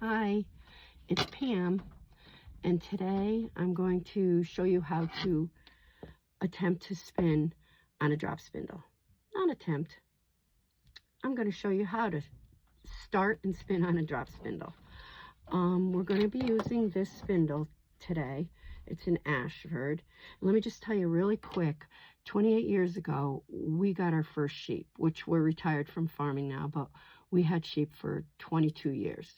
Hi, it's Pam, and today I'm going to show you how to attempt to spin on a drop spindle. Not attempt. I'm going to show you how to start and spin on a drop spindle. We're going to be using this spindle today. It's an Ashford. Let me just tell you really quick, 28 years ago, we got our first sheep, which we're retired from farming now, but we had sheep for 22 years.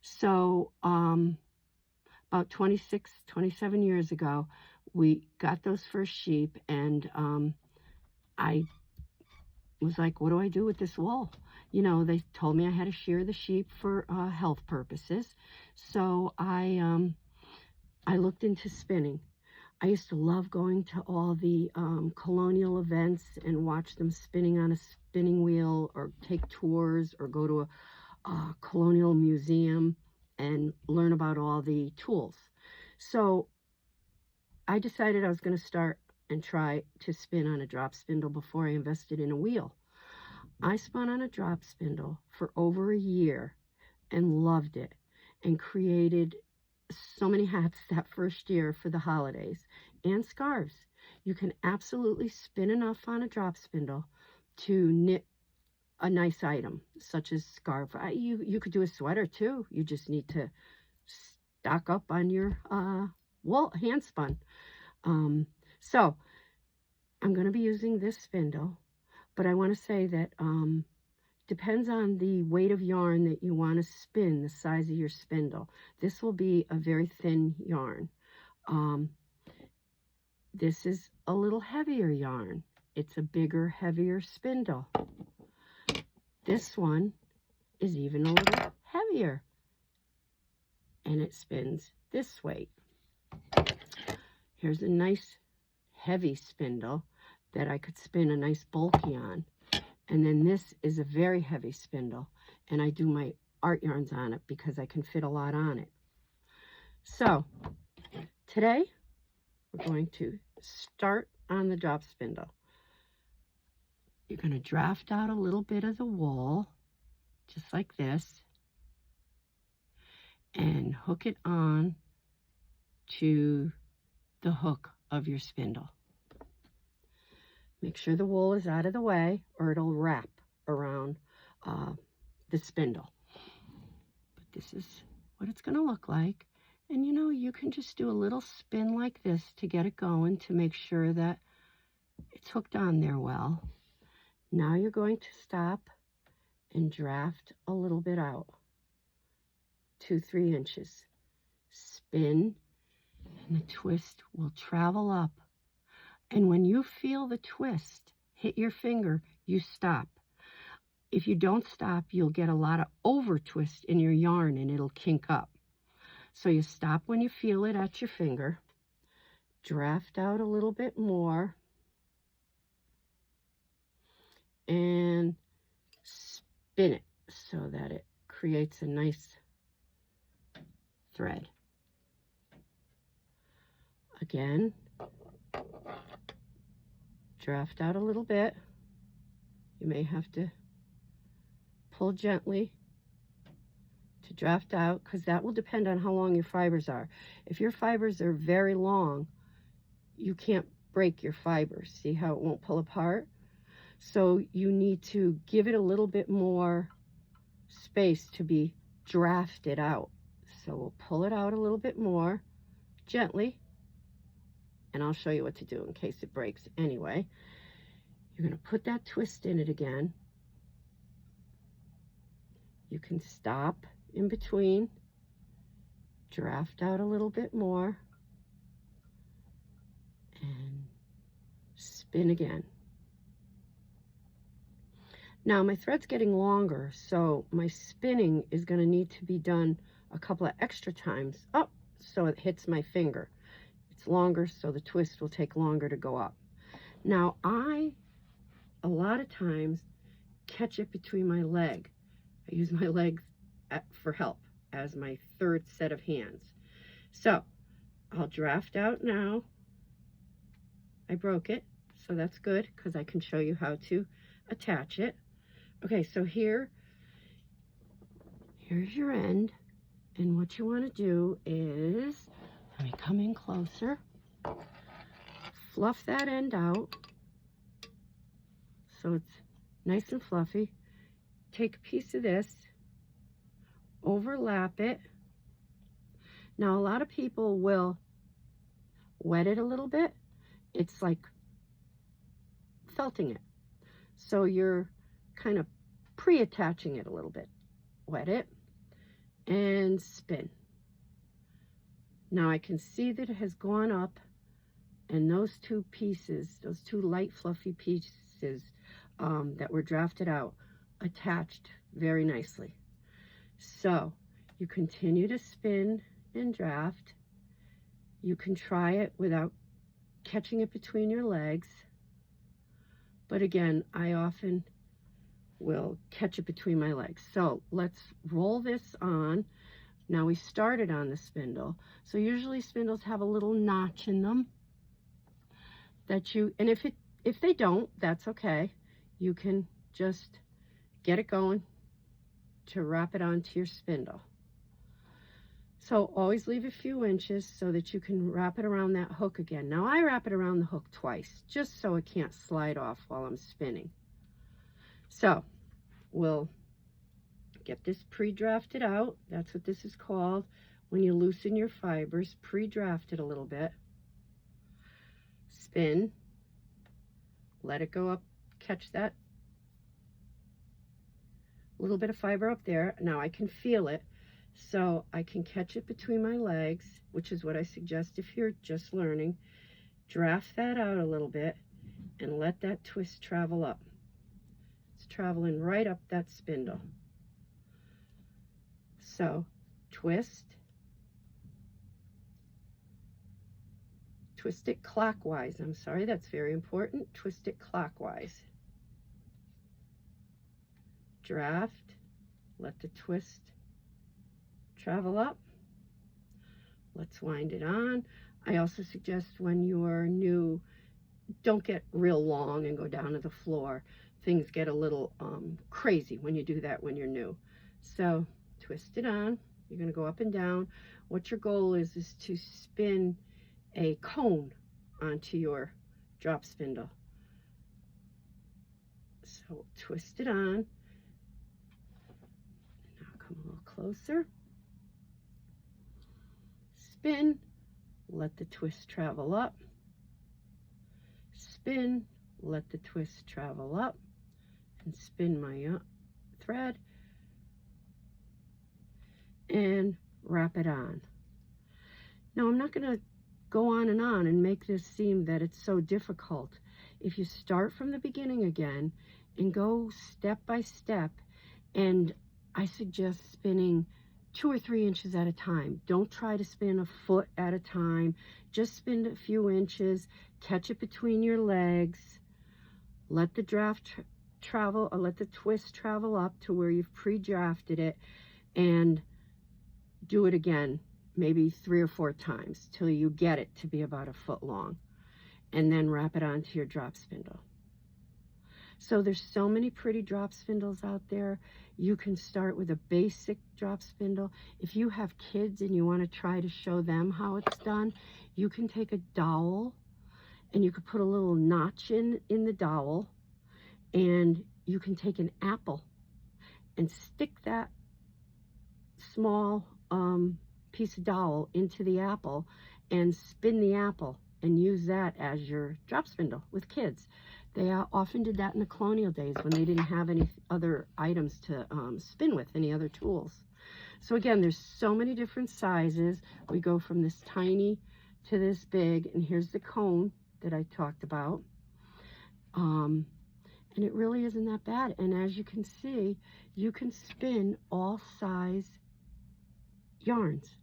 So about 26, 27 years ago, we got those first sheep, and I was like, what do I do with this wool? You know, they told me I had to shear the sheep for health purposes. So I looked into spinning. I used to love going to all the colonial events and watch them spinning on a spinning wheel, or take tours, or go to a colonial museum and learn about all the tools. So I decided I was going to start and try to spin on a drop spindle before I invested in a wheel. I spun on a drop spindle for over a year and loved it, and created so many hats that first year for the holidays, and scarves. You can absolutely spin enough on a drop spindle to knit a nice item, such as scarf. You could do a sweater too. You just need to stock up on your wool, hand spun. So I'm going to be using this spindle, but I want to say that depends on the weight of yarn that you want to spin, the size of your spindle. This will be a very thin yarn. This is a little heavier yarn. It's a bigger, heavier spindle. This one is even a little heavier, and it spins this weight. Here's a nice heavy spindle that I could spin a nice bulky on. And then this is a very heavy spindle, and I do my art yarns on it because I can fit a lot on it. So today we're going to start on the drop spindle. You're going to draft out a little bit of the wool, just like this, and hook it on to the hook of your spindle. Make sure the wool is out of the way, or it'll wrap around the spindle. But this is what it's going to look like. And you know, you can just do a little spin like this to get it going, to make sure that it's hooked on there well. Now you're going to stop and draft a little bit out, 2-3 inches. Spin, and the twist will travel up. And when you feel the twist hit your finger, you stop. If you don't stop, you'll get a lot of over twist in your yarn, and it'll kink up. So you stop when you feel it at your finger, draft out a little bit more, and spin it so that it creates a nice thread. Again, draft out a little bit. You may have to pull gently to draft out, because that will depend on how long your fibers are. If your fibers are very long, you can't break your fibers. See how it won't pull apart? So you need to give it a little bit more space to be drafted out. So we'll pull it out a little bit more gently, and I'll show you what to do in case it breaks anyway. You're going to put that twist in it again. You can stop in between, draft out a little bit more, and spin again. Now my thread's getting longer, so my spinning is going to need to be done a couple of extra times up, so it hits my finger. It's longer, so the twist will take longer to go up. Now I, a lot of times, catch it between my leg. I use my legs for help as my third set of hands. So I'll draft out now. I broke it, so that's good, because I can show you how to attach it. Okay, so here's your end. And what you want to do is, let me come in closer, fluff that end out so it's nice and fluffy. Take a piece of this, overlap it. Now, a lot of people will wet it a little bit. It's like felting it. So you're kind of pre-attaching it a little bit. Wet it and spin. Now I can see that it has gone up, and those two pieces, those two light fluffy pieces that were drafted out, attached very nicely. So you continue to spin and draft. You can try it without catching it between your legs, but again, I often will catch it between my legs. So let's roll this on. Now we started on the spindle, so usually spindles have a little notch in them that you, and if they don't, that's okay. You can just get it going to wrap it onto your spindle. So always leave a few inches so that you can wrap it around that hook again. Now I wrap it around the hook twice, just so it can't slide off while I'm spinning. So we'll get this pre-drafted out. That's what this is called when you loosen your fibers. Pre-draft it a little bit. Spin. Let it go up. Catch that little bit of fiber up there. Now I can feel it. So I can catch it between my legs, which is what I suggest if you're just learning. Draft that out a little bit and let that twist travel up. It's traveling right up that spindle. So twist. Twist it clockwise. I'm sorry, that's very important. Twist it clockwise. Draft. Let the twist travel up. Let's wind it on. I also suggest when you're new, don't get real long and go down to the floor. Things get a little crazy when you do that when you're new. So twist it on. You're going to go up and down. What your goal is to spin a cone onto your drop spindle. So twist it on. Now come a little closer. Spin, let the twist travel up. Spin, let the twist travel up, and spin my thread and wrap it on. Now I'm not going to go on and make this seem that it's so difficult. If you start from the beginning again and go step by step, and I suggest spinning 2 or 3 inches at a time. Don't try to spin a foot at a time. Just spin a few inches, catch it between your legs, let the draft travel, or let the twist travel up to where you've pre-drafted it, and do it again, maybe 3 or 4 times till you get it to be about a foot long, and then wrap it onto your drop spindle. So there's so many pretty drop spindles out there. You can start with a basic drop spindle. If you have kids and you want to try to show them how it's done, you can take a dowel and you could put a little notch in the dowel, and you can take an apple and stick that small piece of dowel into the apple and spin the apple and use that as your drop spindle with kids. They often did that in the colonial days when they didn't have any other items to spin with, any other tools. So again, there's so many different sizes. We go from this tiny to this big, and here's the cone that I talked about. And it really isn't that bad. And as you can see, you can spin all size yarns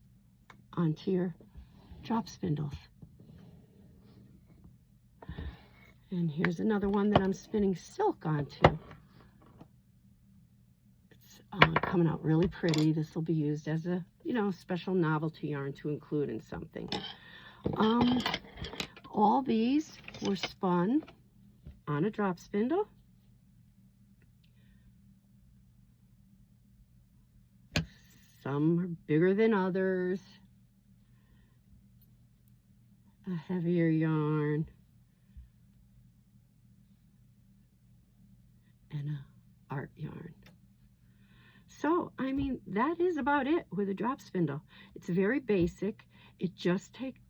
onto your drop spindles. And here's another one that I'm spinning silk onto. It's coming out really pretty. This will be used as a, special novelty yarn to include in something. All these were spun on a drop spindle. Some are bigger than others. A heavier yarn. And a art yarn. So, I mean, that is about it with a drop spindle. It's very basic. It just takes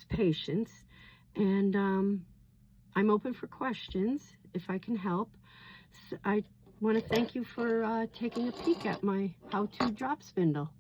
patience. And I'm open for questions if I can help. So I want to thank you for taking a peek at my how-to drop spindle.